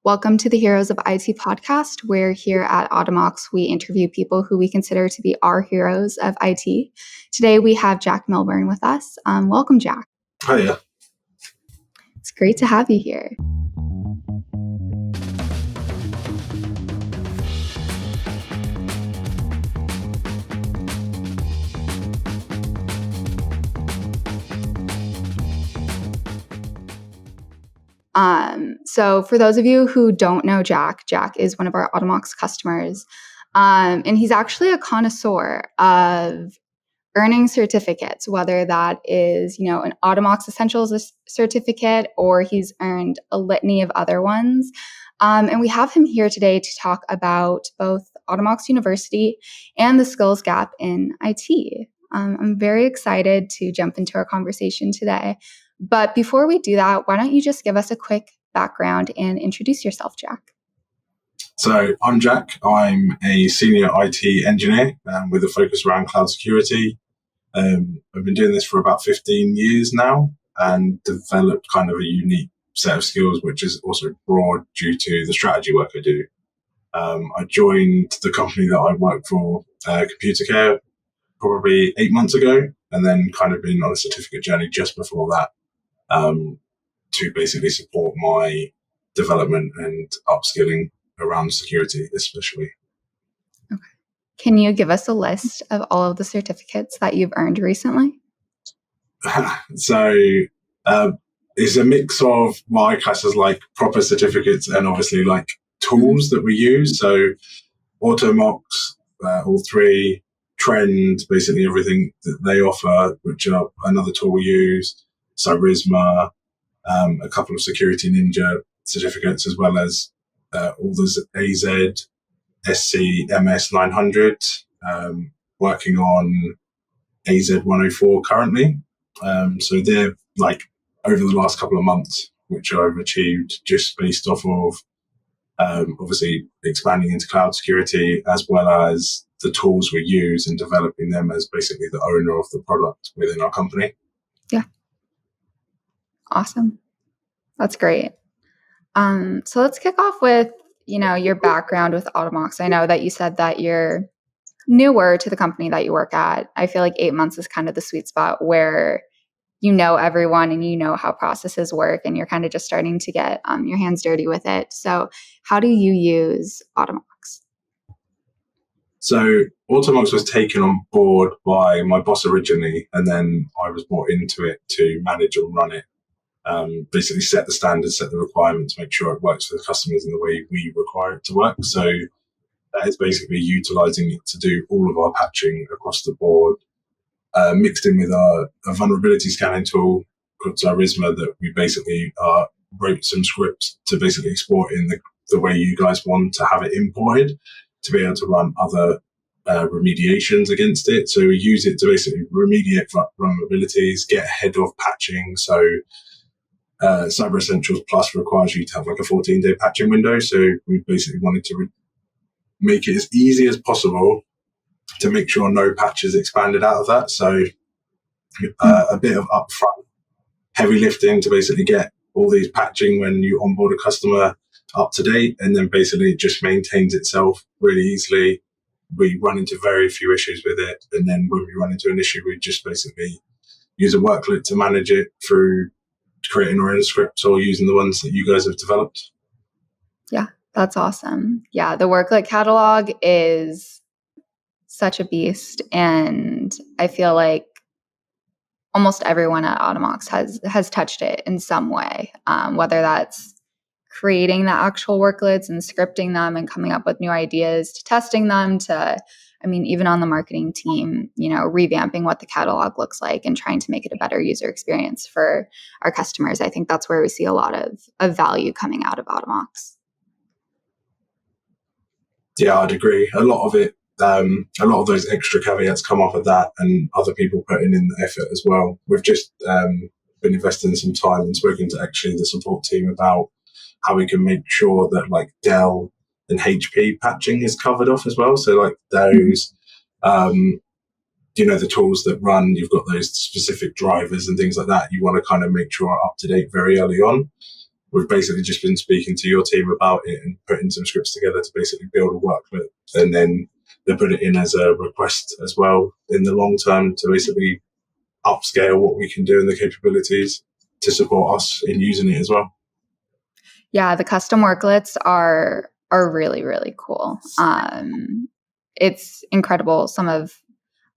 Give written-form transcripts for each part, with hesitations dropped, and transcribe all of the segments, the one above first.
Welcome to the Heroes of IT podcast, where here at Automox, we interview people who we consider to be our heroes of IT. Today, we have Jack Milburn with us. Welcome, Jack. Hiya. It's great to have you here. So for those of you who don't know Jack is one of our Automox customers, and he's actually a connoisseur of earning certificates, whether that is, an Automox Essentials certificate or he's earned a litany of other ones. And we have him here today to talk about both Automox University and the skills gap in IT. I'm very excited to jump into our conversation today. But before we do that, why don't you just give us a quick background and introduce yourself, Jack? So I'm Jack. I'm a senior IT engineer with a focus around cloud security. I've been doing this for about 15 years now and developed kind of a unique set of skills, which is also broad due to the strategy work I do. I joined the company that I work for, Computer Care, probably 8 months ago, and then kind of been on a certificate journey just before that. To basically support my development and upskilling around security, especially. Okay. Can you give us a list of all of the certificates that you've earned recently? So it's a mix of what I class as like proper certificates and obviously like tools that we use. So Automox, all three, Trend, basically everything that they offer, which are another tool we use, Cyrisma, a couple of Security Ninja certificates, as well as all the AZ, SC, MS 900, working on AZ 104 currently. So they're like over the last couple of months, which I've achieved just based off of obviously expanding into cloud security, as well as the tools we use and developing them as basically the owner of the product within our company. Yeah. Awesome. That's great. So let's kick off with, your background with Automox. I know that you said that you're newer to the company that you work at. I feel like 8 months is kind of the sweet spot where you know everyone and you know how processes work and you're kind of just starting to get your hands dirty with it. So how do you use Automox? So Automox was taken on board by my boss originally, and then I was brought into it to manage and run it. Basically set the standards, set the requirements, make sure it works for the customers in the way we require it to work. So that is basically utilizing it to do all of our patching across the board, mixed in with a vulnerability scanning tool called Cyrisma that we basically wrote some scripts to basically export in the way you guys want to have it imported to be able to run other remediations against it. So we use it to basically remediate vulnerabilities, get ahead of patching. So Cyber Essentials Plus requires you to have like a 14-day patching window. So we basically wanted to make it as easy as possible to make sure no patches expanded out of that. So a bit of upfront heavy lifting to basically get all these patching when you onboard a customer up to date, and then basically it just maintains itself really easily. We run into very few issues with it, and then when we run into an issue, we just basically use a workload to manage it through creating our own scripts or using the ones that you guys have developed. Yeah, that's awesome. Yeah, the workload catalog is such a beast, and I feel like almost everyone at Automox has touched it in some way, whether that's creating the actual workloads and scripting them and coming up with new ideas to testing them to, even on the marketing team, revamping what the catalog looks like and trying to make it a better user experience for our customers. I think that's where we see a lot of value coming out of Automox. Yeah, I'd agree. A lot of it, a lot of those extra caveats come off of that and other people putting in the effort as well. We've just been investing some time and spoken to actually the support team about how we can make sure that like Dell and HP patching is covered off as well. So like those, the tools that run, you've got those specific drivers and things like that. You want to kind of make sure are up to date very early on. we've basically just been speaking to your team about it and putting some scripts together to basically build a workbook, and then they put it in as a request as well in the long term to basically upscale what we can do and the capabilities to support us in using it as well. Yeah, the custom worklets are really, really cool. It's incredible.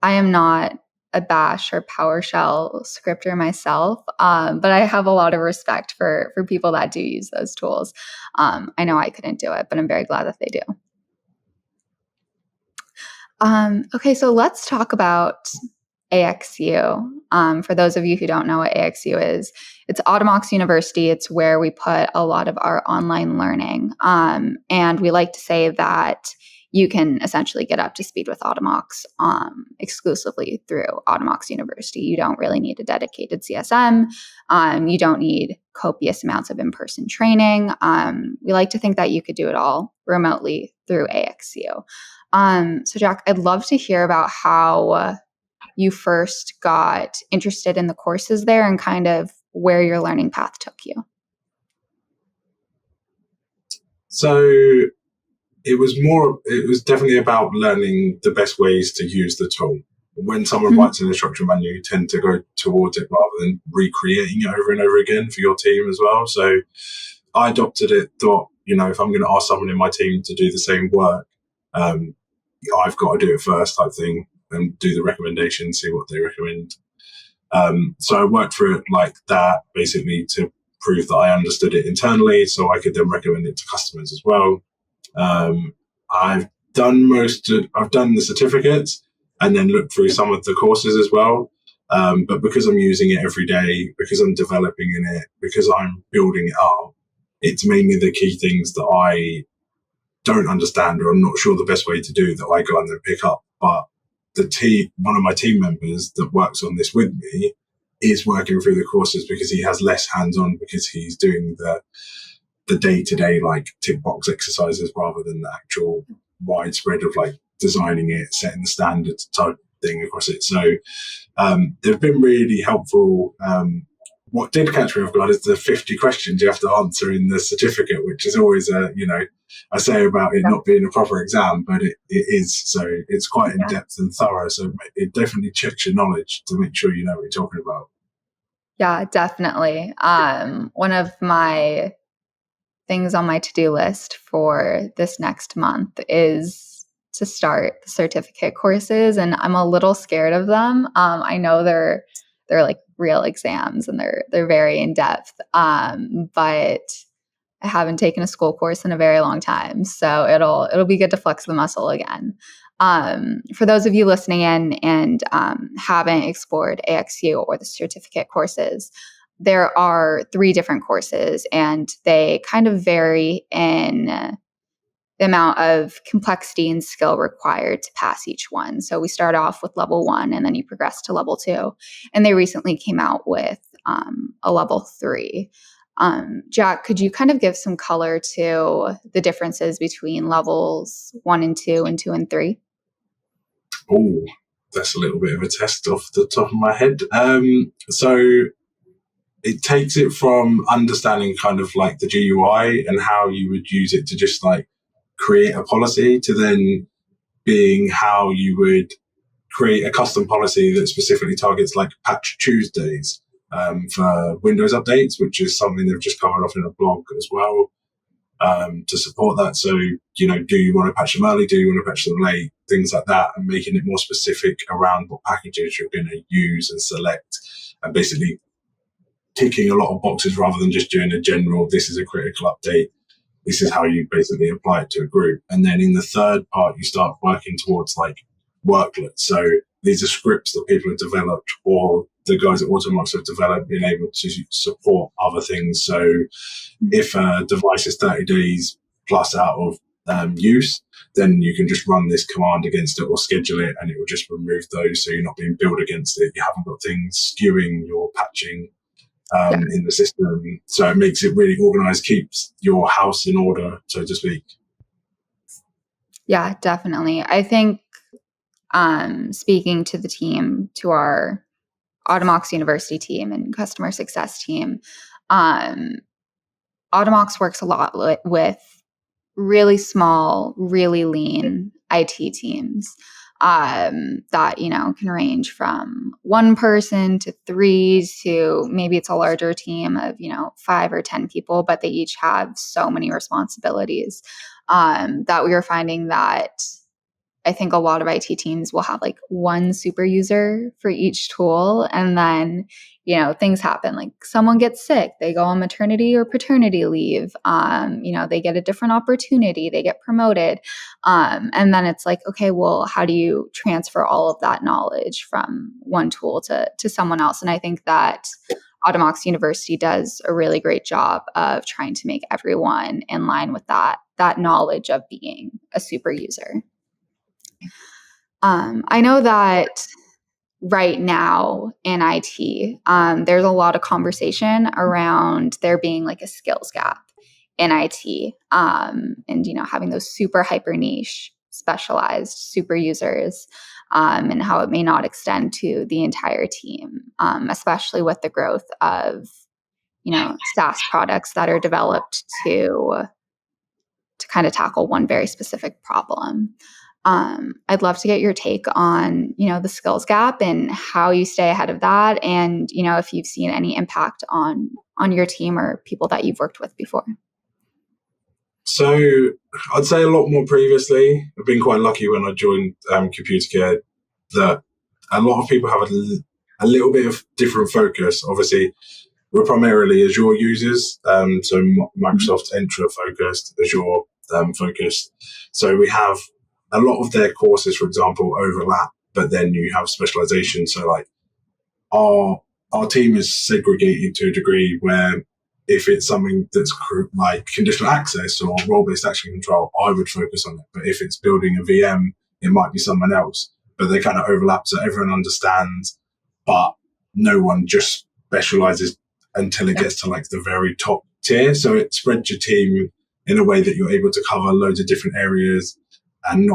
I am not a Bash or PowerShell scripter myself, but I have a lot of respect for people that do use those tools. I know I couldn't do it, but I'm very glad that they do. Okay, so let's talk about AXU. For those of you who don't know what AXU is, it's Automox University. It's where we put a lot of our online learning. And we like to say that you can essentially get up to speed with Automox exclusively through Automox University. You don't really need a dedicated CSM. You don't need copious amounts of in-person training. We like to think that you could do it all remotely through AXU. So Jack, I'd love to hear about how you first got interested in the courses there and kind of where your learning path took you. So it was definitely about learning the best ways to use the tool. When someone writes an instruction manual, you tend to go towards it rather than recreating it over and over again for your team as well. So I adopted it, thought, if I'm going to ask someone in my team to do the same work, I've got to do it first type thing and do the recommendation, see what they recommend. So I worked through it like that, basically to prove that I understood it internally so I could then recommend it to customers as well. I've done the certificates and then looked through some of the courses as well. But because I'm using it every day, because I'm developing in it, because I'm building it up, it's mainly the key things that I don't understand or I'm not sure the best way to do that I go and then pick up. But one of my team members that works on this with me is working through the courses because he has less hands-on, because he's doing the day-to-day like tick box exercises rather than the actual widespread of like designing it, setting the standards type thing across it. So they've been really helpful. What did catch me off guard is the 50 questions you have to answer in the certificate, which is always I say about it not being a proper exam, but it is. So it's quite in depth and thorough. So it definitely checks your knowledge to make sure you know what you're talking about. Yeah, definitely. One of my things on my to-do list for this next month is to start the certificate courses, and I'm a little scared of them. I know they're like real exams and they're very in depth, but I haven't taken a school course in a very long time, so it'll be good to flex the muscle again. For those of you listening in and haven't explored AXU or the certificate courses, there are 3 different courses, and they kind of vary in the amount of complexity and skill required to pass each one. So we start off with level 1, and then you progress to level 2. And they recently came out with a level 3. Jack, could you kind of give some color to the differences between levels 1 and 2 and 2 and 3? Oh, that's a little bit of a test off the top of my head. So it takes it from understanding kind of like the GUI and how you would use it to just like create a policy, to then being how you would create a custom policy that specifically targets like Patch Tuesdays for Windows updates, which is something they've just covered off in a blog as well, to support that. So, do you want to patch them early? Do you want to patch them late? Things like that, and making it more specific around what packages you're going to use and select, and basically ticking a lot of boxes rather than just doing a general, this is a critical update. This is how you basically apply it to a group. And then in the third part, you start working towards like worklets. So these are scripts that people have developed, or the guys at Automox have developed, being able to support other things. So if a device is 30 days plus out of use, then you can just run this command against it or schedule it, and it will just remove those. So you're not being billed against it. You haven't got things skewing your patching in the system. So it makes it really organized, keeps your house in order, so to speak. Yeah, definitely. I think speaking to the team, to our Automox University team and customer success team, Automox works a lot with really small, really lean IT teams that, can range from one person to three to maybe it's a larger team of, 5 or 10 people, but they each have so many responsibilities that we are finding that I think a lot of IT teams will have like one super user for each tool. And then, things happen like someone gets sick, they go on maternity or paternity leave, they get a different opportunity, they get promoted. And then it's like, okay, well, how do you transfer all of that knowledge from one tool to someone else? And I think that Automox University does a really great job of trying to make everyone in line with that knowledge of being a super user. I know that right now in IT, there's a lot of conversation around there being like a skills gap in IT, and having those super hyper niche, specialized super users, and how it may not extend to the entire team, especially with the growth of SaaS products that are developed to kind of tackle one very specific problem. I'd love to get your take on, the skills gap and how you stay ahead of that. And, if you've seen any impact on your team or people that you've worked with before. So I'd say a lot more previously. I've been quite lucky when I joined Computer Care that a lot of people have a little bit of different focus. Obviously, we're primarily Azure users, so Microsoft Entra focused, Azure focused. So we have a lot of their courses, for example, overlap, but then you have specialization. So like our team is segregated to a degree where if it's something that's like conditional access or role-based action control, I would focus on it. But if it's building a VM, it might be someone else. But they kind of overlap, so everyone understands, but no one just specializes until it gets to like the very top tier. So it spreads your team in a way that you're able to cover loads of different areas and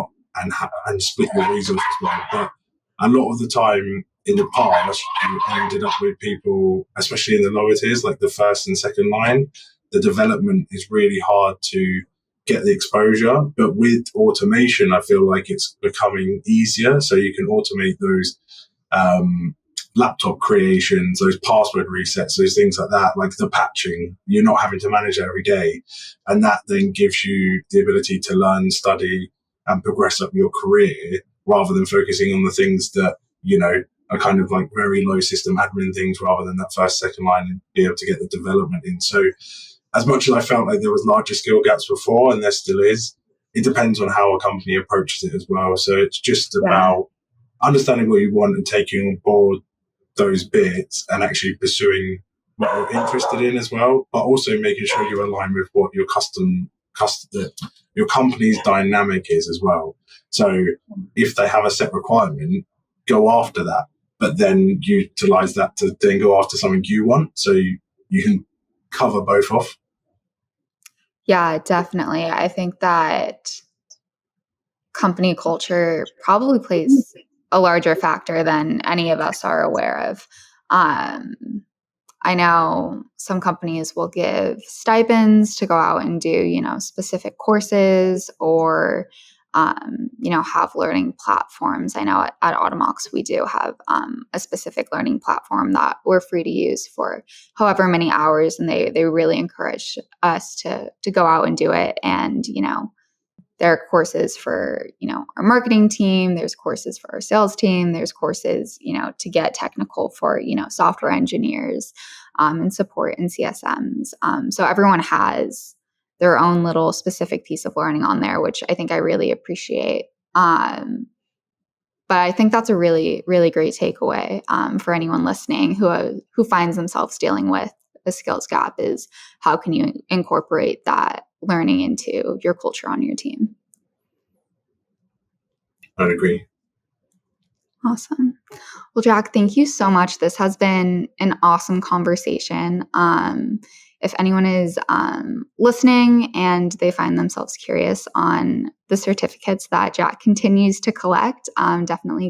split your resources well. But a lot of the time in the past, you ended up with people, especially in the lower tiers, like the first and second line, the development is really hard to get the exposure. But with automation, I feel like it's becoming easier. So you can automate those laptop creations, those password resets, those things like that, like the patching. You're not having to manage it every day. And that then gives you the ability to learn, study, and progress up your career rather than focusing on the things that, are kind of like very low system admin things rather than that first, second line and be able to get the development in. So as much as I felt like there was larger skill gaps before, and there still is, it depends on how a company approaches it as well. So it's just about understanding what you want and taking on board those bits and actually pursuing what you're interested in as well, but also making sure you align with what your your company's dynamic is as well. So if they have a set requirement, go after that, but then utilize that to then go after something you want, so you can cover both off. Yeah, definitely. I think that company culture probably plays a larger factor than any of us are aware of. I know some companies will give stipends to go out and do, specific courses or, have learning platforms. I know at Automox, we do have a specific learning platform that we're free to use for however many hours. And they really encourage us to go out and do it. And, there are courses for, our marketing team, there's courses for our sales team, there's courses, to get technical for, software engineers and support and CSMs. So everyone has their own little specific piece of learning on there, which I think I really appreciate. But I think that's a really, really great takeaway for anyone listening who finds themselves dealing with a skills gap is how can you incorporate that learning into your culture on your team. I'd agree. Awesome. Well, Jack, thank you so much. This has been an awesome conversation. If anyone is listening and they find themselves curious on the certificates that Jack continues to collect, definitely go